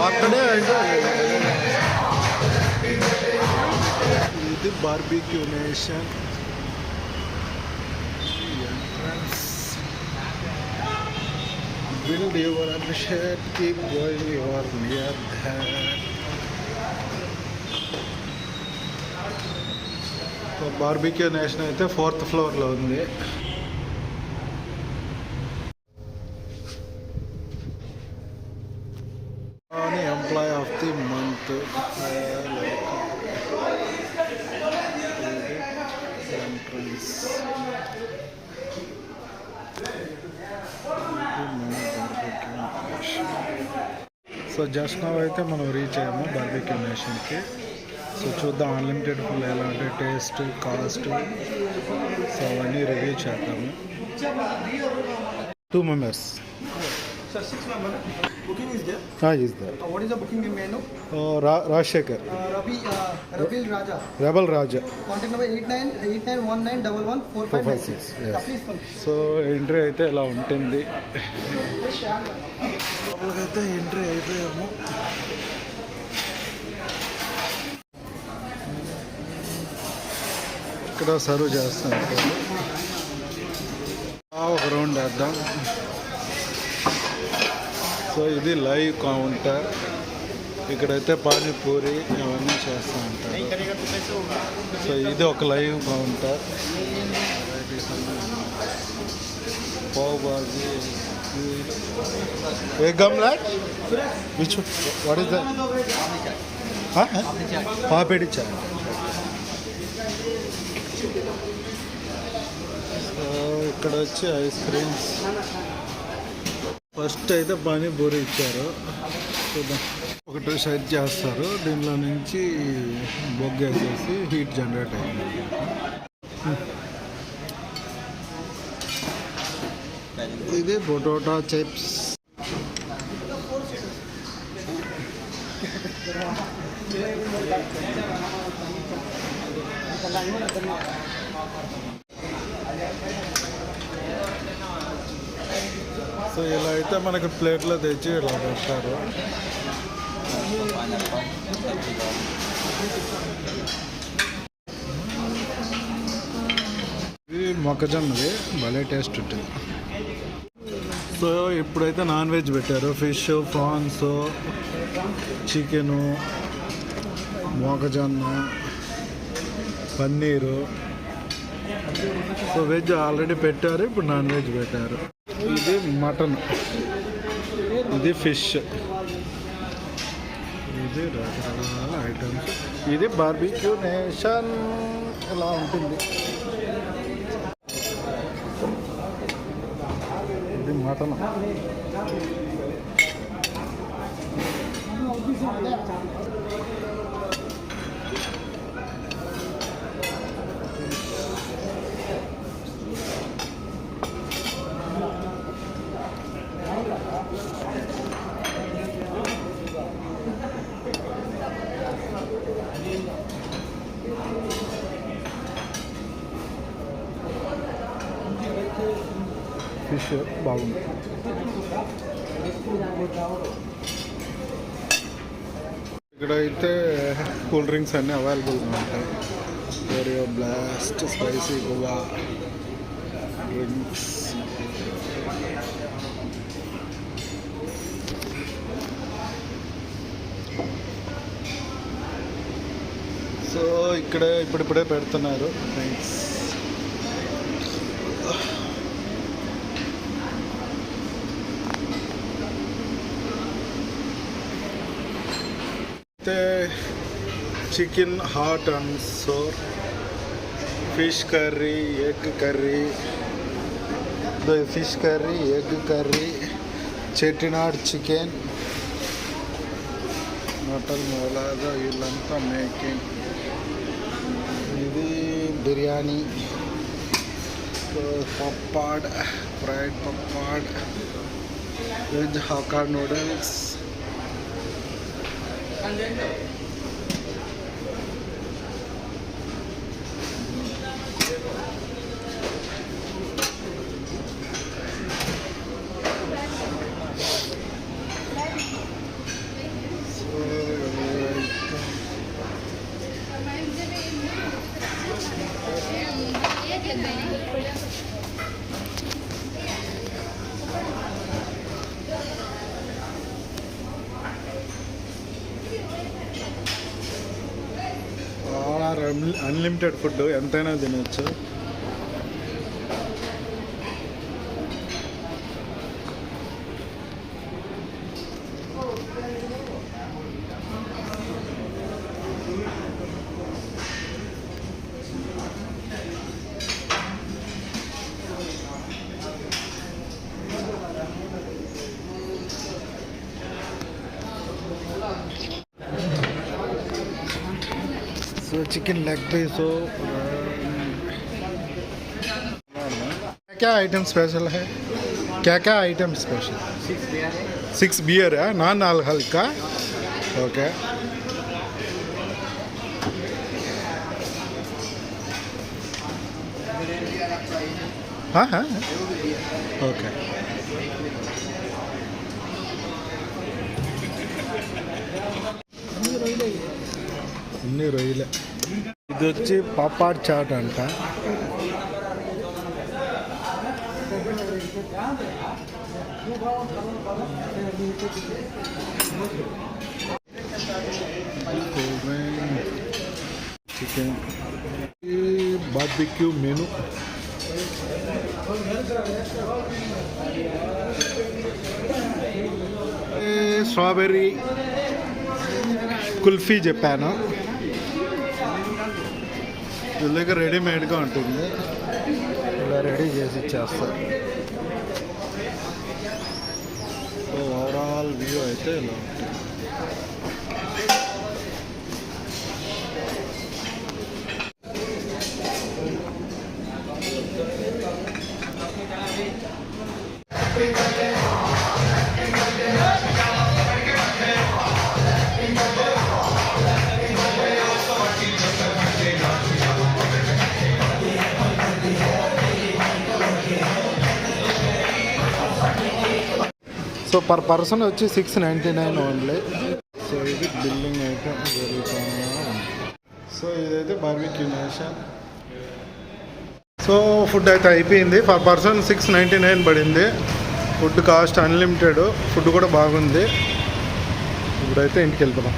Birthday అంటే ఇది Barbeque Nation entrance. Build your appreciate, keep going, you are near that. Barbeque Nation అయితే 4th ఫ్లోర్లో ఉంది. Employee of the month entrance. So just now అయితే మనం reach అయ్యాము Barbeque నేషన్కి. సో చూద్దాం అన్లిమిటెడ్ ఫుల్ ఎలా అంటే టేస్ట్, కాస్ట్, సో అవన్నీ రివ్యూ చేద్దాము. 2 members. Sir, 6 member. Booking is there. Is there. What is the booking menu? Rajshekhar. Rabil Raja. Rebel Raja. Contact number 898919114556. Yes. Please come. So entry అయితే ఇలా ఉంటుంది. లోపలికైతే entry అయిపోయాము. ఇక్కడ సర్వ్ చేస్తాను. ఒక రౌండ్ వేద్దాం. సో ఇది లైవ్ కౌంటర్. ఇక్కడైతే పానీపూరి అవన్నీ చేస్తూ ఉంటారు. సో ఇది ఒక live counter. Pav bhaji, egg omelette, which what is that? పాపిడి చాయ్. సో ఇక్కడ వచ్చి ఐస్ క్రీమ్స్. ఫస్ట్ అయితే పానీపూరి ఇచ్చారు. చూద్దాం. ఒకటి సెట్ చేస్తారు, దీనిలో నుంచి బొగ్గేసేసి హీట్ జనరేట్ అయింది. ఇది పొటాటో చిప్స్. సో ఇలా అయితే మనకి ప్లేట్లో తెచ్చి ఇలా పెడతారు. ఇది మొక్కజొన్నది, భలే టేస్ట్ ఉంటుంది. సో ఇప్పుడైతే నాన్ వెజ్ పెట్టారు. ఫిష్, ప్రాన్స్, చికెను, మొక్కజొన్న, పన్నీరు. సో వెజ్ ఆల్రెడీ పెట్టారు, ఇప్పుడు నాన్ వెజ్ పెట్టారు. ఇది మటన్, ఇది ఫిష్, ఇది రకరకాల ఐటమ్స్. ఇది బార్బిక్యూ నేషన్ ఇలా ఉంటుంది. ఇది మటన్. ఫిష్ బాగుంది. ఇక్కడ అయితే కూల్ డ్రింక్స్ అన్నీ అవైలబుల్గా ఉంటాయి. Oreo blast, spicy guava drinks. So ఇక్కడ ఇప్పుడిప్పుడే పెడుతున్నారు drinks. Chicken hot and sour, fish curry, egg curry, fish curry, egg curry, Chettinad chicken, mutton molaga వీళ్ళంతా మేకింగ్. ఇది biryani, pappad, fried pappad, veg Hakka noodles. Unlimited food ఎంతైనా తినచ్చు. సో చికెన్ లెగ్ పీस क्या item special है? क्या क्या आइटम स्पेशल? 6 बियर है, नॉन अल्कोहल का. ओके. हाँ हाँ ఓకే. అన్ని రొయ్యలే. ఇది వచ్చి పాపాడ్ చాట్ అంట. Chicken barbecue menu. Strawberry kulfi చెప్పాను. వీళ్ళ దగ్గర రెడీమేడ్గా ఉంటుంది, ఇలా రెడీ చేసి ఇచ్చేస్తారు. సో ఓవరాల్ వ్యూ అయితే ఇలా ఉంటుంది. సో పర్ పర్సన్ వచ్చి 699 ఓన్లీ. సో ఇది బిల్డింగ్ అయితే జరుగుతుంది. సో ఇదైతే బార్బిక్యూ నేషన్. సో ఫుడ్ అయితే అయిపోయింది. పర్ పర్సన్ 699 పడింది. ఫుడ్ కాస్ట్ అన్లిమిటెడ్, ఫుడ్ కూడా బాగుంది. ఇప్పుడైతే ఇంటికి వెళ్ళిపోదాం.